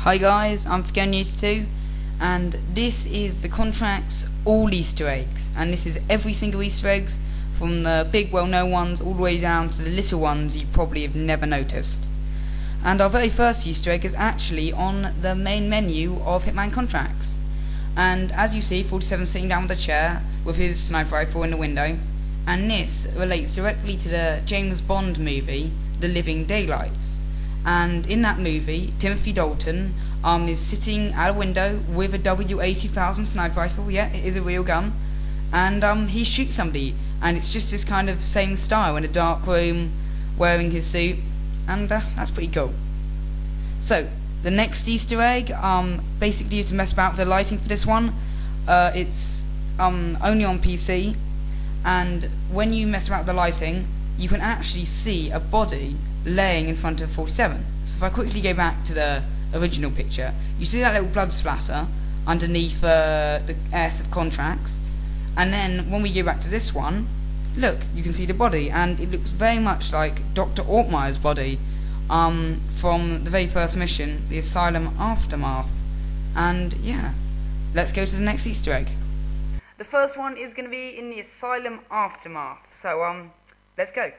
Hi guys, I'm Hitman HD 2, and this is the contract's all Easter eggs, and this is every single Easter eggs from the big well-known ones all the way down to the little ones you probably have never noticed. And our very first Easter egg is actually on the main menu of Hitman contracts. And as you see, 47 sitting down with a chair with his sniper rifle in the window, and this relates directly to the James Bond movie, The Living Daylights. And in that movie, Timothy Dalton is sitting at a window with a W80,000 sniper rifle. Yeah, it is a real gun, and he shoots somebody, and it's just this kind of same style in a dark room, wearing his suit, and that's pretty cool. So the next Easter egg, basically you have to mess about with the lighting for this one. It's only on PC, and when you mess about with the lighting, you can actually see a body laying in front of 47. So if I quickly go back to the original picture, you see that little blood splatter underneath the S of contracts, and then when we go back to this one, look, you can see the body, and it looks very much like Dr. Ortmeyer's body from the very first mission, the Asylum Aftermath. And yeah, let's go to the next Easter egg. The first one is going to be in the Asylum Aftermath, so let's go.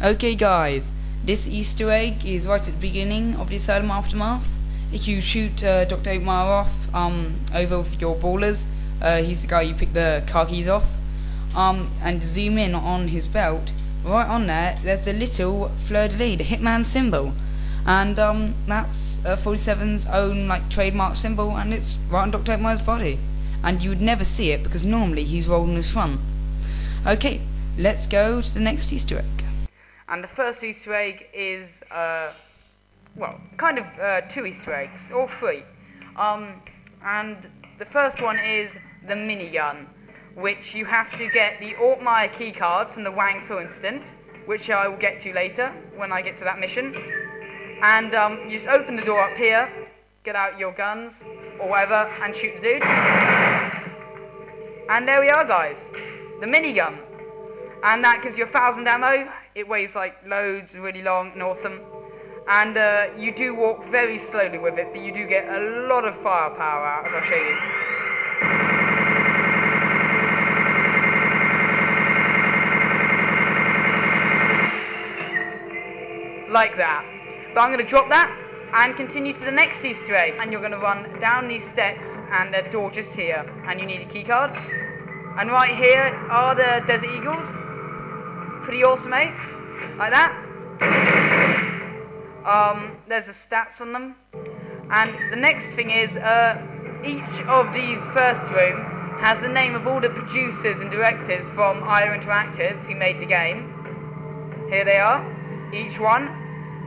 Okay guys, this Easter egg is right at the beginning of the Asylum Aftermath. If you shoot Dr. Oatmeyer off over with your ballers, he's the guy you pick the car keys off, and zoom in on his belt, right on there's the little fleur-de-lis, the Hitman symbol, and that's 47's own trademark symbol, and it's right on Dr. Oatmeyer's body, and you would never see it because normally he's rolling his front. Okay, let's go to the next Easter egg. And the first Easter egg is, well, kind of two Easter eggs, or three. And the first one is the minigun, which you have to get the Ortmeyer keycard from the Wang incident, which I will get to later when I get to that mission. And you just open the door up here, get out your guns, or whatever, and shoot the dude. And there we are, guys, the minigun. And that gives you 1,000 ammo. It weighs loads, really long and awesome. And you do walk very slowly with it, but you do get a lot of firepower out, as I'll show you. Like that. But I'm going to drop that and continue to the next Easter egg. And you're going to run down these steps and a door just here. And you need a keycard. And right here are the Desert Eagles. Pretty awesome, eh? Like that. There's the stats on them. And the next thing is, each of these first room has the name of all the producers and directors from IO Interactive who made the game. Here they are, each one.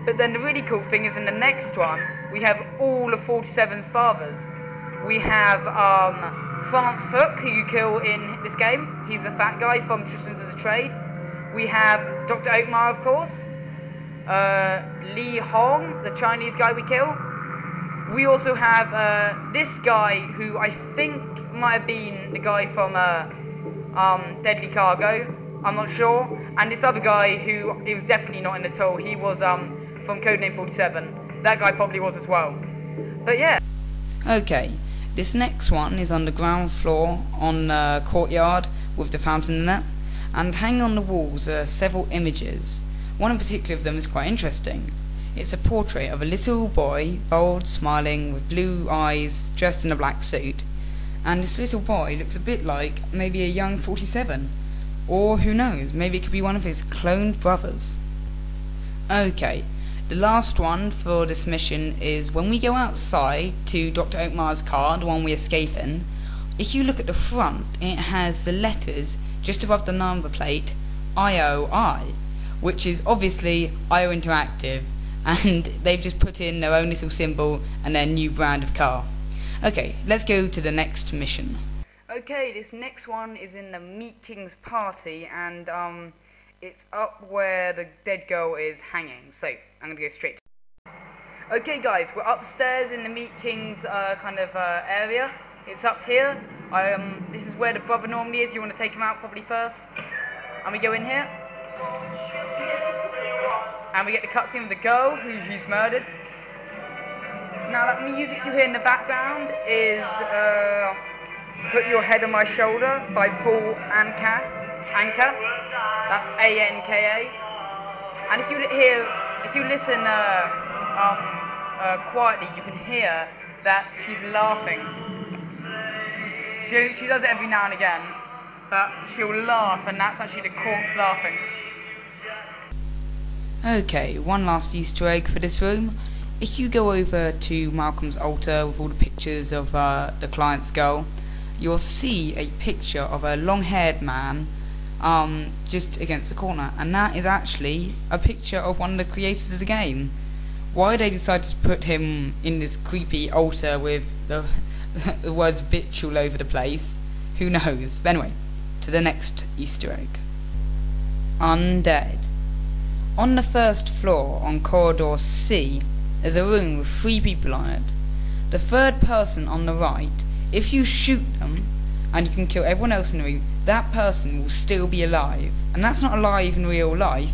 But then the really cool thing is in the next one, we have all of 47's fathers. We have France Fook, who you kill in this game. He's the fat guy from Tristans of the Trade. We have Dr. Oatmeyer, of course. Li Hong, the Chinese guy we kill. We also have this guy, who I think might have been the guy from Deadly Cargo. I'm not sure. And this other guy, who he was definitely not in at all. He was from codename 47. That guy probably was as well. But yeah. Okay, this next one is on the ground floor on the courtyard with the fountain in it. And hanging on the walls are several images. One in particular of them is quite interesting. It's a portrait of a little boy, bold, smiling, with blue eyes, dressed in a black suit. And this little boy looks a bit like maybe a young 47. Or who knows, maybe it could be one of his cloned brothers. Okay, the last one for this mission is when we go outside to Dr. Oatmeyer's car, the one we escape in. If you look at the front, it has the letters just above the number plate, IOI, which is obviously IO Interactive, and they've just put in their own little symbol and their new brand of car. Okay, let's go to the next mission. Okay, this next one is in the Meat King's party, and it's up where the dead girl is hanging, so I'm going to go straight to it. Okay guys, we're upstairs in the Meat King's area. It's up here. This is where the brother normally is. You want to take him out probably first. And we go in here. And we get the cutscene of the girl who she's murdered. Now that music you hear in the background is Put Your Head on My Shoulder by Paul Anka. That's A-N-K-A. And if you listen quietly, you can hear that she's laughing. She does it every now and again, but she'll laugh, and that's actually the corpse laughing. Okay, one last Easter egg for this room. If you go over to Malcolm's altar with all the pictures of the client's girl, you'll see a picture of a long-haired man just against the corner, and that is actually a picture of one of the creators of the game. Why they decided to put him in this creepy altar with the words bitch all over the place, who knows? But anyway, to the next Easter egg. Undead. On the first floor, on corridor C, there's a room with 3 people on it. The third person on the right, if you shoot them, and you can kill everyone else in the room, that person will still be alive. And that's not alive in real life,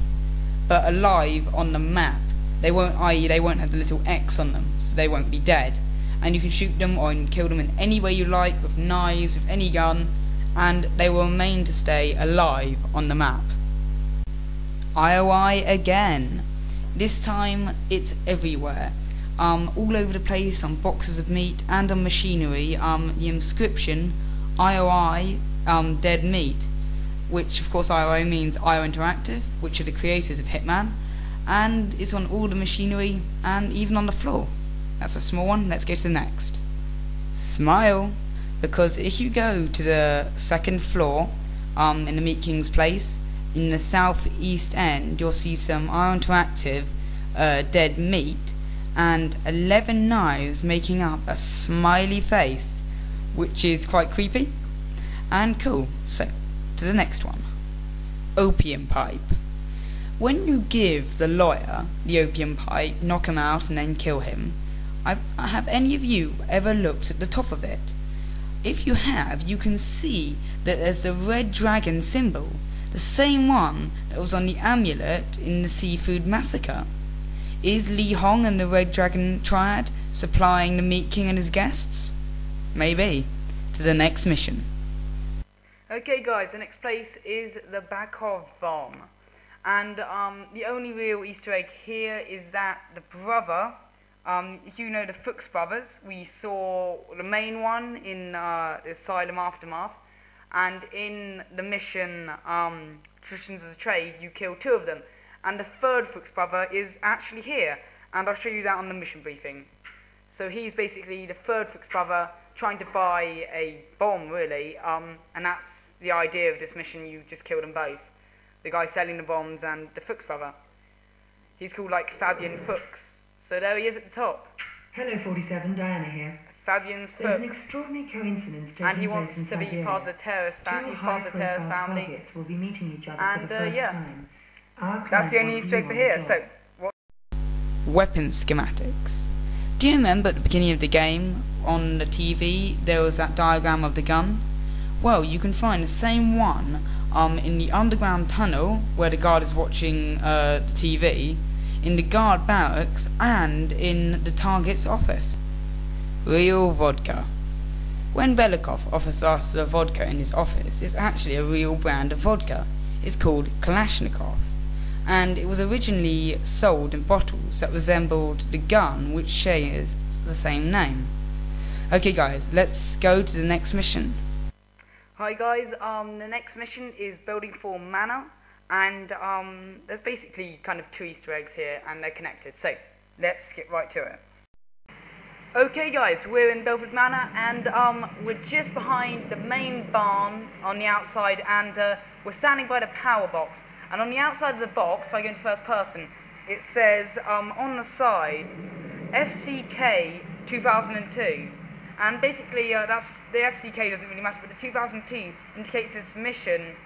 but alive on the map. They won't have the little X on them, so they won't be dead. And you can shoot them or kill them in any way you like, with knives, with any gun, and they will remain to stay alive on the map. IOI again. This time it's everywhere. All over the place, on boxes of meat and on machinery. The inscription IOI dead meat, which of course IOI means IO Interactive, which are the creators of Hitman, and it's on all the machinery and even on the floor. That's a small one. Let's go to the next. Smile, because if you go to the second floor in the Meat King's place, in the southeast end, you'll see some IO Interactive dead meat and 11 knives making up a smiley face, which is quite creepy and cool. So, to the next one. Opium Pipe. When you give the lawyer the opium pipe, knock him out and then kill him, have any of you ever looked at the top of it? If you have, you can see that there's the red dragon symbol, the same one that was on the amulet in the Seafood Massacre. Is Li Hong and the Red Dragon Triad supplying the Meat King and his guests? Maybe. To the next mission. Okay guys, the next place is the Bjarkhov bomb. And the only real Easter egg here is that the brother, if you know the Fuchs brothers, we saw the main one in the Asylum Aftermath, and in the mission Traditions of the Trade, you kill 2 of them. And the third Fuchs brother is actually here, and I'll show you that on the mission briefing. So he's basically the third Fuchs brother trying to buy a bomb, really, and that's the idea of this mission. You just kill them both. The guy selling the bombs and the Fuchs brother. He's called like Fabian Fuchs. So there he is at the top. Hello 47, Diana here. Fabian's Fuchs. There's an extraordinary coincidence taking and he place wants to be Siberia. part of the terrorist family. He's part of the terrorist family. Targets will be meeting each other and for the first yeah, time. that's the only Easter egg for here. So, what? Weapon schematics. Do you remember at the beginning of the game on the TV there was that diagram of the gun? Well, you can find the same one in the underground tunnel where the guard is watching the TV, in the guard barracks, and in the target's office. Real vodka. When Beldingford offers us the vodka in his office, it's actually a real brand of vodka. It's called Kalashnikov, and it was originally sold in bottles that resembled the gun, which shares the same name. Okay guys, let's go to the next mission. Hi guys, the next mission is Beldingford Manor, and there's basically kind of 2 Easter eggs here, and they're connected, so let's get right to it. Okay guys, we're in Beldingford Manor, and we're just behind the main barn on the outside, and we're standing by the power box. And on the outside of the box, if I go into first person, it says on the side, FCK 2002. And basically, that's the FCK doesn't really matter, but the 2002 indicates this mission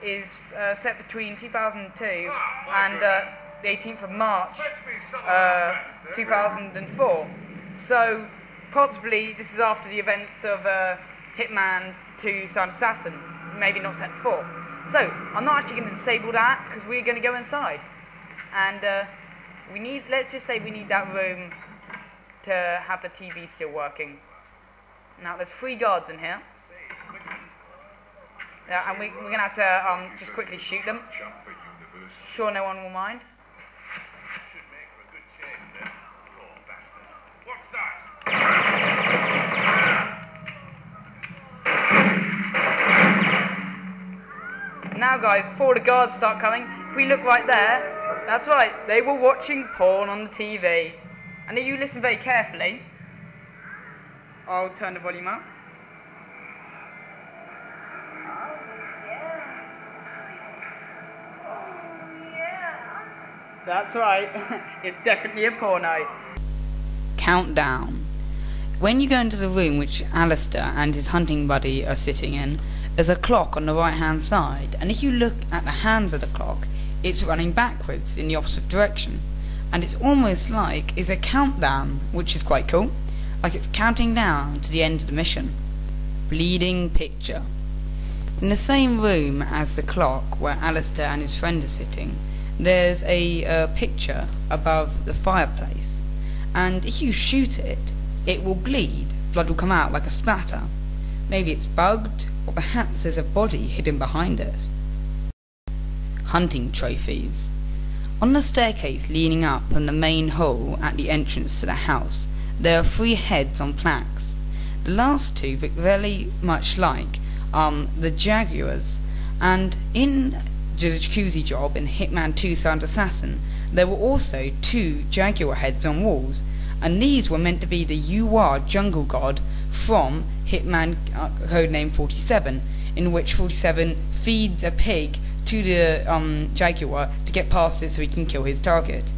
is set between 2002 and the 18th of March 2004. So possibly this is after the events of Hitman 2 Silent Assassin, maybe not set before. So I'm not actually going to disable that because we're going to go inside, and let's just say we need that room to have the TV still working. Now there's 3 guards in here. Yeah, and we're going to have to just quickly shoot them. Sure no one will mind. Now guys, before the guards start coming, if we look right there, that's right, they were watching porn on the TV. And if you listen very carefully, I'll turn the volume up. That's right, it's definitely a porno. Countdown. When you go into the room which Alistair and his hunting buddy are sitting in, there's a clock on the right hand side, and if you look at the hands of the clock, it's running backwards in the opposite direction, and it's almost like it's a countdown, which is quite cool, like it's counting down to the end of the mission. Bleeding picture. In the same room as the clock where Alistair and his friend are sitting, there's a picture above the fireplace, and if you shoot it, it will bleed. Blood will come out like a splatter. Maybe it's bugged, or perhaps there's a body hidden behind it. Hunting trophies. On the staircase leading up from the main hall at the entrance to the house, there are 3 heads on plaques. The last 2 look very much like the Jaguars, and in the jacuzzi job in Hitman 2 Silent Assassin, there were also 2 Jaguar heads on walls, and these were meant to be the UR jungle god from Hitman codename 47, in which 47 feeds a pig to the Jaguar to get past it so he can kill his target.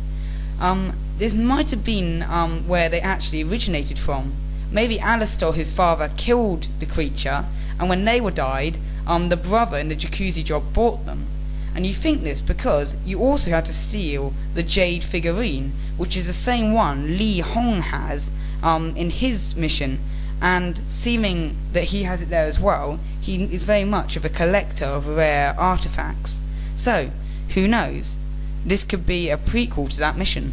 This might have been where they actually originated from. Maybe Alistair, his father, killed the creature, and when they were died, the brother in the jacuzzi job bought them. And you think this because you also had to steal the jade figurine, which is the same one Li Hong has in his mission, and seeming that he has it there as well, he is very much of a collector of rare artifacts. So, who knows? This could be a prequel to that mission.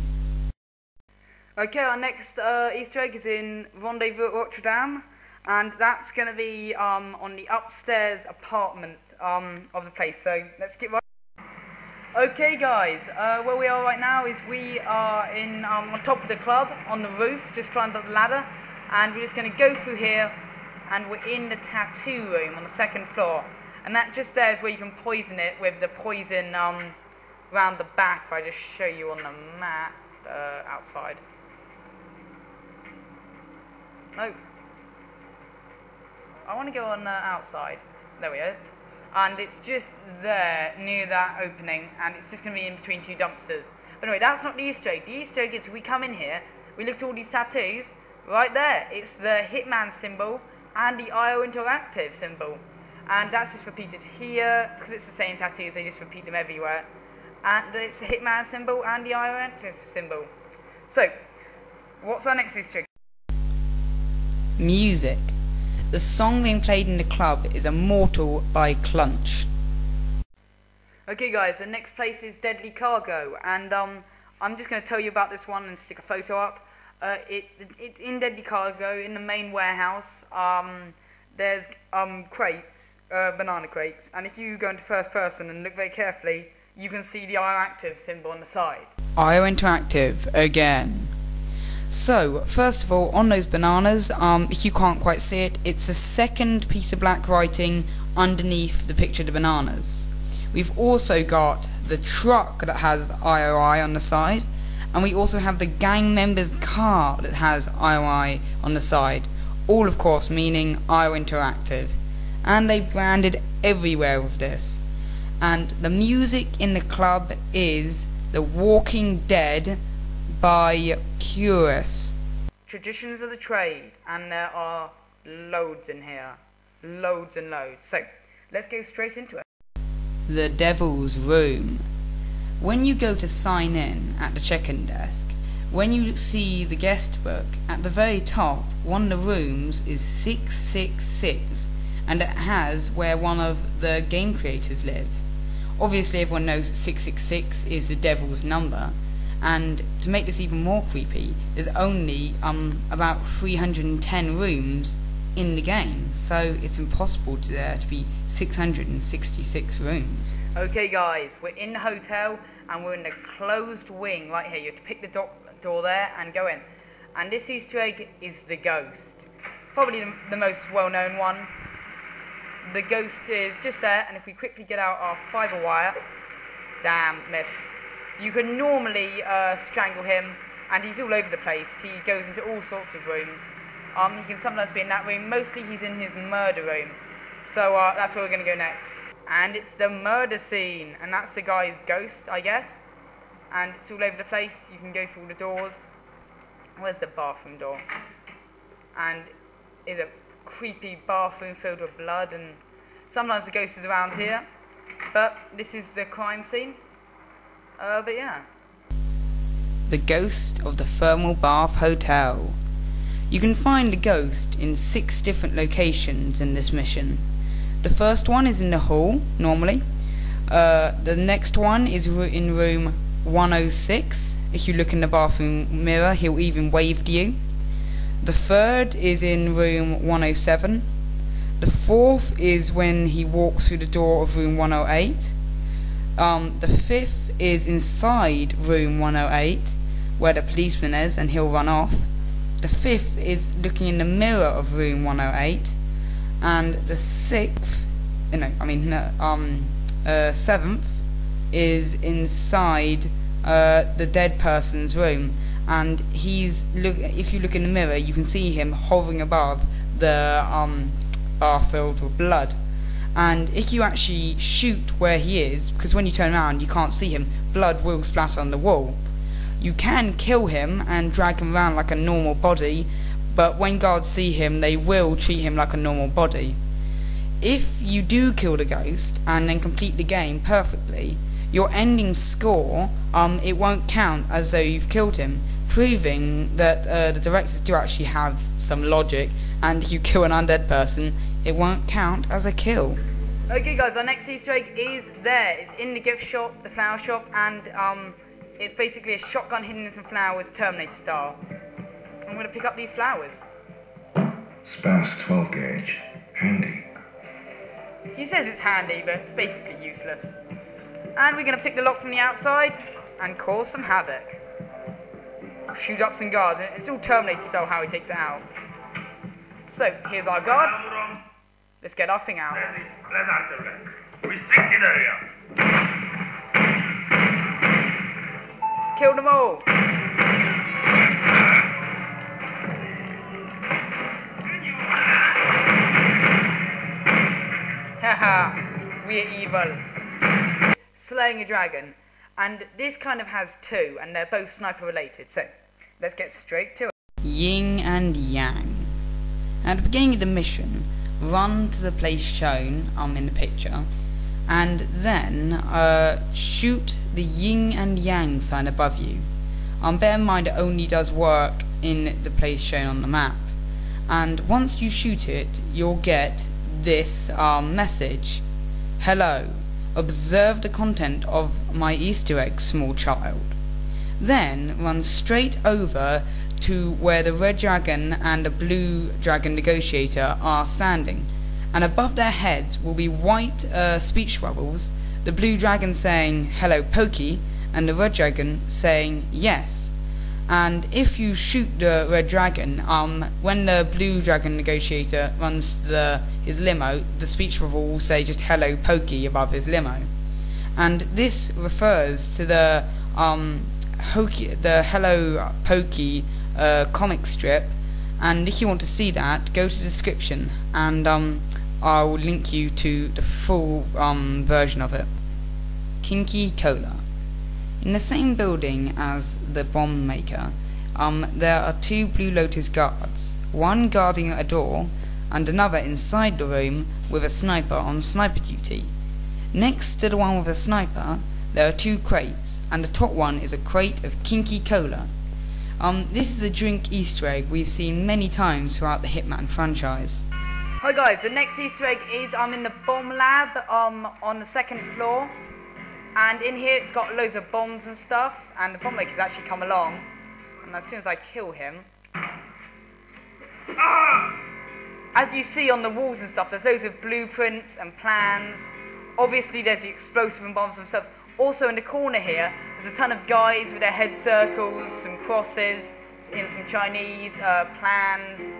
Okay, our next Easter egg is in Rendezvous at Rotterdam, and that's going to be on the upstairs apartment of the place, so let's get right. Okay guys, where we are right now is we are in on top of the club, on the roof, just climbed up the ladder, and we're just going to go through here, and we're in the tattoo room on the 2nd floor, and that just there is where you can poison it with the poison round the back, if I just show you on the map outside. No, I want to go on outside, there we go. And it's just there, near that opening, and it's just going to be in between 2 dumpsters. But anyway, that's not the Easter egg. The Easter egg is we come in here, we look at all these tattoos, right there. It's the Hitman symbol and the IO Interactive symbol. And that's just repeated here, because it's the same tattoos, they just repeat them everywhere. And it's the Hitman symbol and the IO Interactive symbol. So, what's our next Easter egg? Music. The song being played in the club is Immortal by Clunch. Okay guys, the next place is Deadly Cargo, and I'm just going to tell you about this one and stick a photo up. It's in Deadly Cargo, in the main warehouse. There's crates, banana crates, and if you go into first person and look very carefully, you can see the IO Active symbol on the side. IO Interactive, again. So, first of all, on those bananas, if you can't quite see it, it's the 2nd piece of black writing underneath the picture of the bananas. We've also got the truck that has IOI on the side, and we also have the gang member's car that has IOI on the side, all of course meaning IO Interactive. And they branded everywhere with this. And the music in the club is The Walking Dead by Curious. Traditions of the trade, and there are loads in here. Loads and loads. So, let's go straight into it. The Devil's Room. When you go to sign in at the check-in desk, when you see the guest book, at the very top, one of the rooms is 666, and it has where one of the game creators live. Obviously everyone knows that 666 is the devil's number, And to make this even more creepy, there's only about 310 rooms in the game, so it's impossible to there to be 666 rooms. Okay guys, we're in the hotel and we're in the closed wing right here. You have to pick the door there and go in. And this Easter egg is the ghost. Probably the most well-known one. The ghost is just there, and if we quickly get out our fibre wire, damn, missed. You can normally strangle him, and he's all over the place. He goes into all sorts of rooms. He can sometimes be in that room. Mostly he's in his murder room. So that's where we're going to go next. And it's the murder scene, and that's the guy's ghost, I guess. And it's all over the place. You can go through all the doors. Where's the bathroom door? And it's a creepy bathroom filled with blood, and sometimes the ghost is around here. But this is the crime scene. But yeah. The ghost of the Thermal Bath Hotel. You can find the ghost in 6 different locations in this mission. The first one is in the hall, normally. The next one is in room 106. If you look in the bathroom mirror, he'll even wave to you. The third is in room 107. The fourth is when he walks through the door of room 108. The fifth is inside room 108, where the policeman is, and he'll run off. The fifth is looking in the mirror of room 108, and the seventh is inside the dead person's room, and if you look in the mirror, you can see him hovering above the bar filled with blood. And if you actually shoot where he is, because when you turn around you can't see him, blood will splatter on the wall. You can kill him and drag him around like a normal body, but when guards see him, they will treat him like a normal body. If you do kill the ghost and then complete the game perfectly, your ending score, it won't count as though you've killed him, proving that the directors do actually have some logic, and if you kill an undead person, it won't count as a kill. Okay guys, our next Easter egg is there. It's in the gift shop, the flower shop, and it's basically a shotgun hidden in some flowers, Terminator style. I'm going to pick up these flowers. Sparse 12 gauge. Handy. He says it's handy, but it's basically useless. And we're going to pick the lock from the outside and cause some havoc. Shoot up some guards. It's all Terminator style how he takes it out. So, here's our guard. Let's get our thing out. Restricted area. Let's kill them all. Haha, we're evil. Slaying a dragon. And this kind of has 2, and they're both sniper related. So, let's get straight to it. Yin and Yang. At the beginning of the mission, run to the place shown in the picture, and then shoot the yin and yang sign above you. Bear in mind it only does work in the place shown on the map, and once you shoot it, you'll get this message. Hello, observe the content of my Easter egg, small child. Then run straight over to where the red dragon and the blue dragon negotiator are standing, and above their heads will be white speech bubbles, the blue dragon saying hello Pokey and the red dragon saying yes. And if you shoot the red dragon, when the blue dragon negotiator runs to his limo, the speech bubble will say just hello Pokey above his limo, and this refers to the Hello Pokey comic strip. And if you want to see that, go to the description, and I will link you to the full version of it. Kinky Cola. In the same building as the bomb maker, there are 2 Blue Lotus guards, one guarding a door and another inside the room with a sniper on sniper duty. Next to the one with a sniper, there are 2 crates, and the top one is a crate of Kinky Cola. This is a drink Easter egg we've seen many times throughout the Hitman franchise. Hi guys, the next Easter egg is in the bomb lab on the 2nd floor. And in here it's got loads of bombs and stuff, and the bomb makers actually come along, and as soon as I kill him, as you see on the walls and stuff, there's loads of blueprints and plans. Obviously there's the explosive and bombs themselves. Also in the corner here, there's a ton of guys with their head circles, some crosses, in some Chinese plans,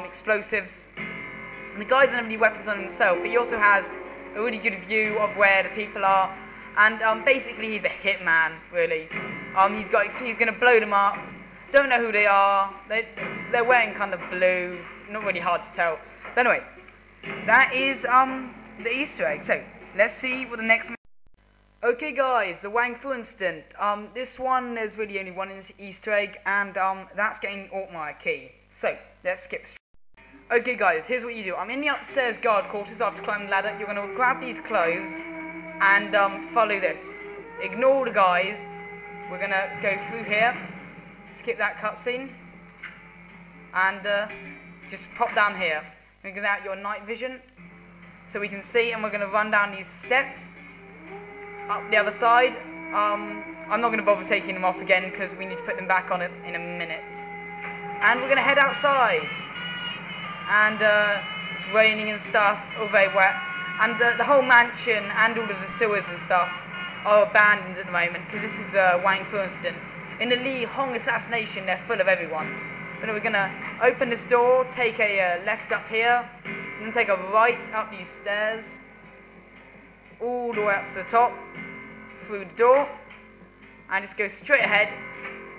explosives. And the guys don't have any weapons on himself, but he also has a really good view of where the people are. And basically he's a hitman, really. He's going to blow them up. Don't know who they are. They're wearing kind of blue. Not really hard to tell. But anyway, that is the Easter egg. So let's see what the next. Okay, guys, the Wang Fu incident. This one there's really only one Easter egg, and that's getting the Altmaier key. So let's skip straight. Okay, guys, here's what you do. I'm in the upstairs guard quarters after climbing the ladder. You're going to grab these clothes and follow this. Ignore the guys. We're going to go through here, skip that cutscene, and just pop down here. You're going to get out your night vision so we can see, and we're going to run down these steps up the other side. I'm not going to bother taking them off again because we need to put them back on it in a minute. And we're going to head outside. And it's raining and stuff, all very wet. And the whole mansion and all of the sewers and stuff are abandoned at the moment because this is a Wang Fu incident. In the Li Hong assassination, they're full of everyone. But we're going to open this door, take a left up here, and then take a right up these stairs, all the way up to the top, through the door, and just go straight ahead,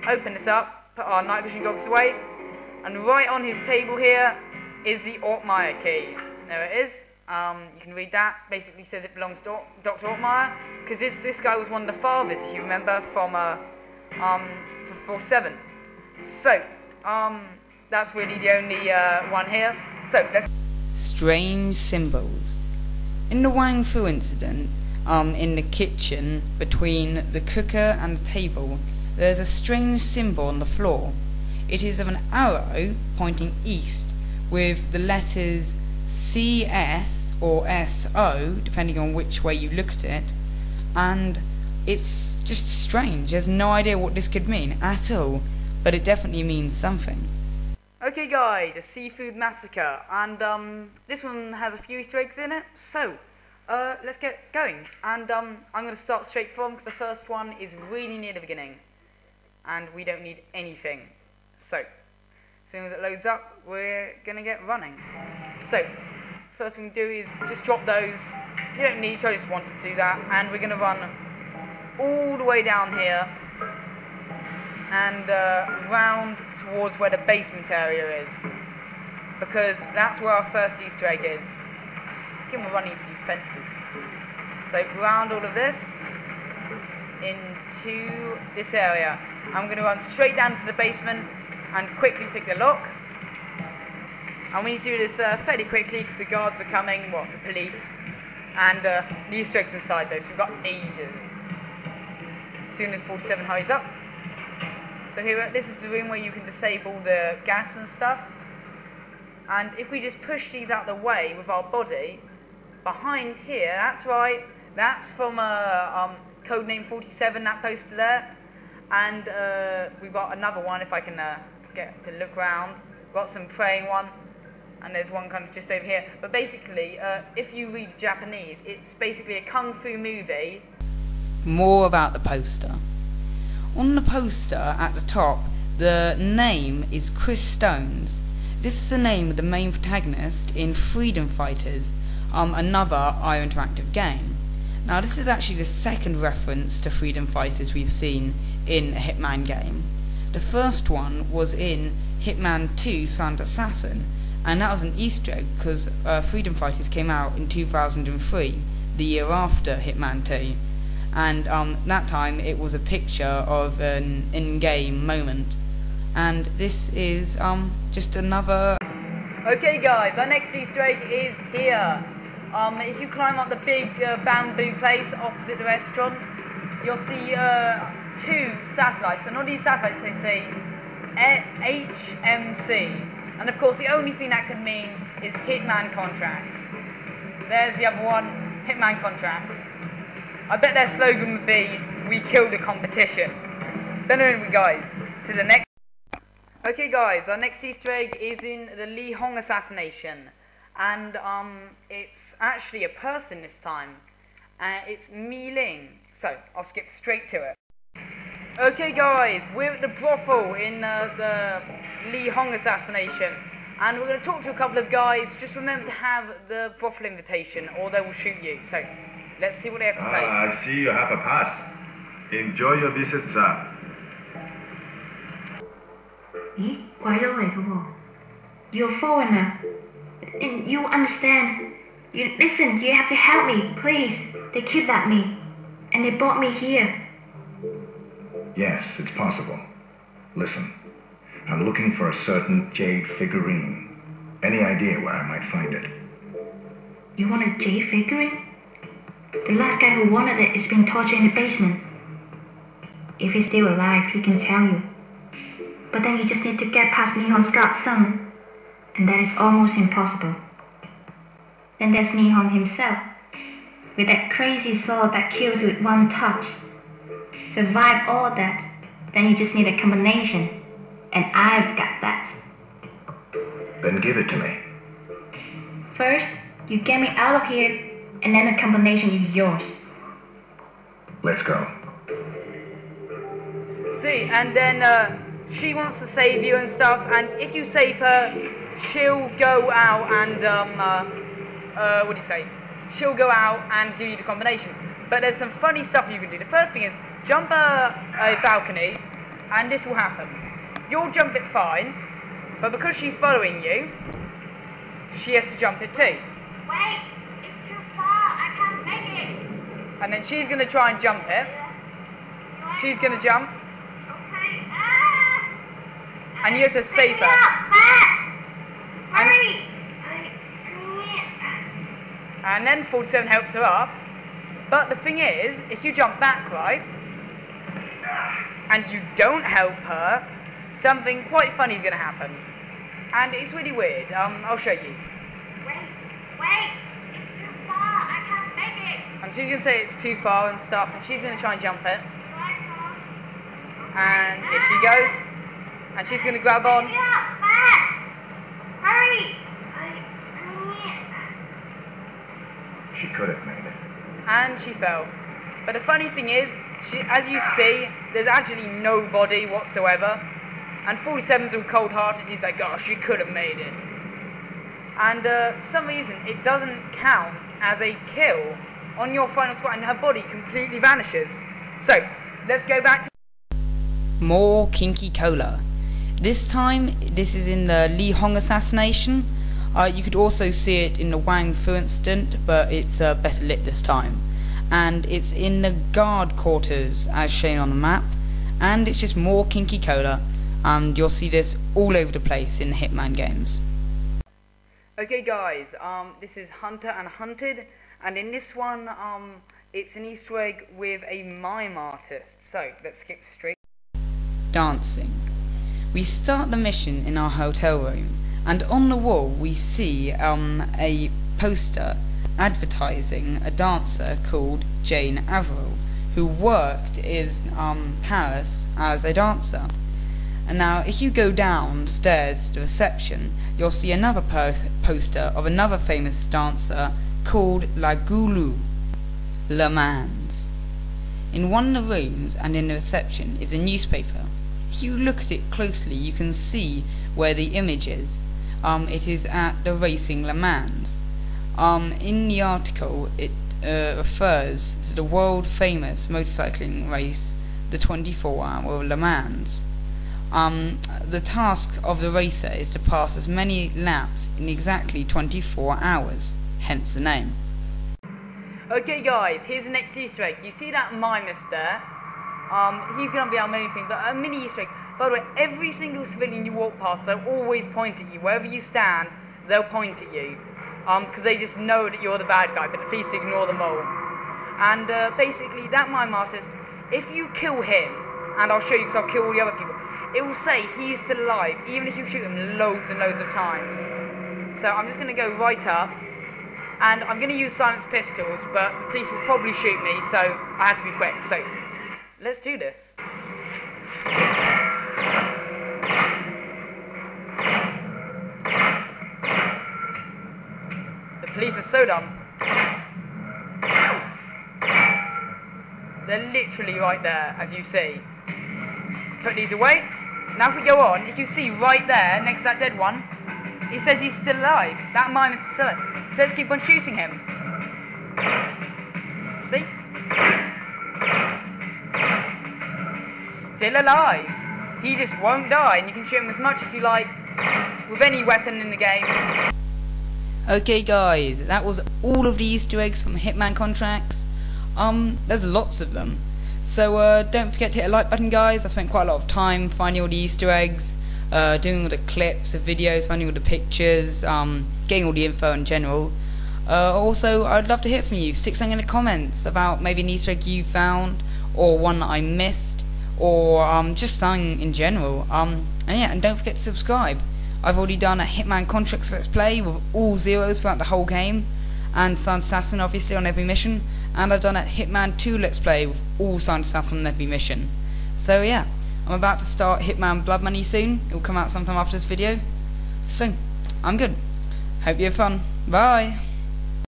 open this up, put our night vision goggles away, and right on his table here is the Altmaier key. There it is. You can read that. Basically says it belongs to Dr. Altmaier, because this guy was one of the fathers, if you remember, from 47. So, that's really the only one here. So, let's... Strange symbols. In the Wang Fu incident, in the kitchen, between the cooker and the table, there's a strange symbol on the floor. It is of an arrow pointing east, with the letters CS or SO, depending on which way you look at it, and it's just strange. There's no idea what this could mean at all, but it definitely means something. Okay, guys, the Seafood Massacre, and this one has a few Easter eggs in it, so let's get going. And I'm going to start straight from, because the first one is really near the beginning, and we don't need anything. So, as soon as it loads up, we're going to get running. So, first thing we do is just drop those. You don't need to, I just wanted to do that. And we're going to run all the way down here and round towards where the basement area is, because that's where our first Easter egg is. Give them a run into these fences. So, round all of this into this area. I'm going to run straight down to the basement and quickly pick the lock. And we need to do this fairly quickly because the guards are coming, the police, and the Easter eggs inside though, so we've got ages. As soon as 47 hurries up. So here, this is the room where you can disable the gas and stuff. And if we just push these out the way with our body, behind here, that's right, that's from codename 47, that poster there. And we've got another one, if I can get to look around. We've got some praying one, and there's one kind of just over here. But basically, if you read Japanese, it's basically a kung fu movie. More about the poster. On the poster at the top, the name is Chris Stones. This is the name of the main protagonist in Freedom Fighters, another IO Interactive game. Now, this is actually the second reference to Freedom Fighters we've seen in a Hitman game. The first one was in Hitman 2 Silent Assassin, and that was an Easter egg because Freedom Fighters came out in 2003, the year after Hitman 2, and that time it was a picture of an in-game moment, and this is just another... Okay guys, our next Easter egg is here. If you climb up the big bamboo place opposite the restaurant, you'll see two satellites, and on these satellites they say HMC, and of course the only thing that can mean is Hitman contracts. There's the other one, Hitman contracts. I bet their slogan would be, "We killed the competition." Then anyway guys, to the next. Okay guys, our next Easter egg is in the Li Hong assassination. And it's actually a person this time. It's Mi Ling. So, I'll skip straight to it. Okay guys, we're at the brothel in the Li Hong assassination. And we're going to talk to a couple of guys. Just remember to have the brothel invitation or they will shoot you. So, let's see what they have to say. I see you have a pass. Enjoy your visit, sir. 咦，鬼佬嚟嘅喎 You're a foreigner. And you understand. Listen, you have to help me, please. They kidnapped me. And they brought me here. Yes, it's possible. Listen, I'm looking for a certain jade figurine. Any idea where I might find it? You want a jade figurine? The last guy who wanted it is being tortured in the basement. If he's still alive, he can tell you. But then you just need to get past Nihon's godson. And that is almost impossible. Then there's Nihon himself, with that crazy sword that kills with one touch. Survive all that, then you just need a combination. And I've got that. Then give it to me. First, you get me out of here, and then the combination is yours. Let's go. See, and then she wants to save you and stuff, and if you save her, she'll go out and, what do you say? She'll go out and do you the combination. But there's some funny stuff you can do. The first thing is, jump a balcony, and this will happen. You'll jump it fine, but because she's following you, she has to jump it too. Wait, it's too far, I can't make it. And then she's going to try and jump it. She's going to jump. Okay, And you have to save her. Fast! Hurry! And then 47 helps her up. But the thing is, if you jump back, right, and you don't help her, something quite funny is going to happen. And it's really weird. I'll show you. Wait! It's too far, I can't make it. And she's going to say it's too far and stuff, and she's going to try and jump it. And here she goes. And she's going to grab on. Yeah, fast! Hurry! She could have made it. And she fell. But the funny thing is, as you see, there's actually nobody whatsoever. And 47's all cold-hearted, he's like, oh, she could have made it. And for some reason, it doesn't count as a kill on your final squad, and her body completely vanishes. So, let's go back to more Kinky Cola. This time, this is in the Li Hong assassination. You could also see it in the Wang Fu incident, but it's better lit this time. And it's in the guard quarters, as shown on the map. And it's just more Kinky Cola. And you'll see this all over the place in the Hitman games. Okay guys, this is Hunter and Hunted. And in this one, it's an Easter egg with a mime artist. So, let's skip straight. Dancing. We start the mission in our hotel room. And on the wall we see a poster advertising a dancer called Jane Averill, who worked in Paris as a dancer. And now if you go downstairs to the reception, you'll see another poster of another famous dancer called La Goulou, Le Mans. In one of the rooms and in the reception is a newspaper. If you look at it closely, you can see where the image is. It is at the racing Le Mans. In the article, it refers to the world-famous motorcycling race, the 24-hour Le Mans. The task of the racer is to pass as many laps in exactly 24 hours, hence the name. Okay guys, here's the next Easter egg. You see that mimus there? He's going to be our main thing, but a mini Easter egg. By the way, every single civilian you walk past, they'll always point at you. Wherever you stand, they'll point at you. Because they just know that you're the bad guy, but please ignore them all. And basically, that mime artist, if you kill him, and I'll show you because I'll kill all the other people, it will say he's still alive, even if you shoot him loads and loads of times. So I'm just going to go right up, and I'm going to use silenced pistols, but the police will probably shoot me, so I have to be quick. So let's do this. The police are so dumb. They're literally right there, as you see. Put these away. Now if we go on, if you see right there, next to that dead one, he says he's still alive. That mime is still alive. So let's keep on shooting him. See? Still alive. He just won't die, and you can shoot him as much as you like with any weapon in the game. Okay guys, that was all of the Easter eggs from Hitman contracts. There's lots of them. So don't forget to hit a like button, guys. I spent quite a lot of time finding all the Easter eggs, doing all the clips of videos, finding all the pictures, getting all the info in general. Also, I'd love to hear from you. Stick something in the comments about maybe an Easter egg you found, or one that I missed, or just something in general. And yeah, and don't forget to subscribe. I've already done a Hitman Contracts Let's Play with all zeros throughout the whole game, and Silent Assassin obviously on every mission, and I've done a Hitman 2 Let's Play with all Silent Assassin on every mission. So yeah, I'm about to start Hitman Blood Money soon. It will come out sometime after this video. So, I'm good. Hope you have fun. Bye!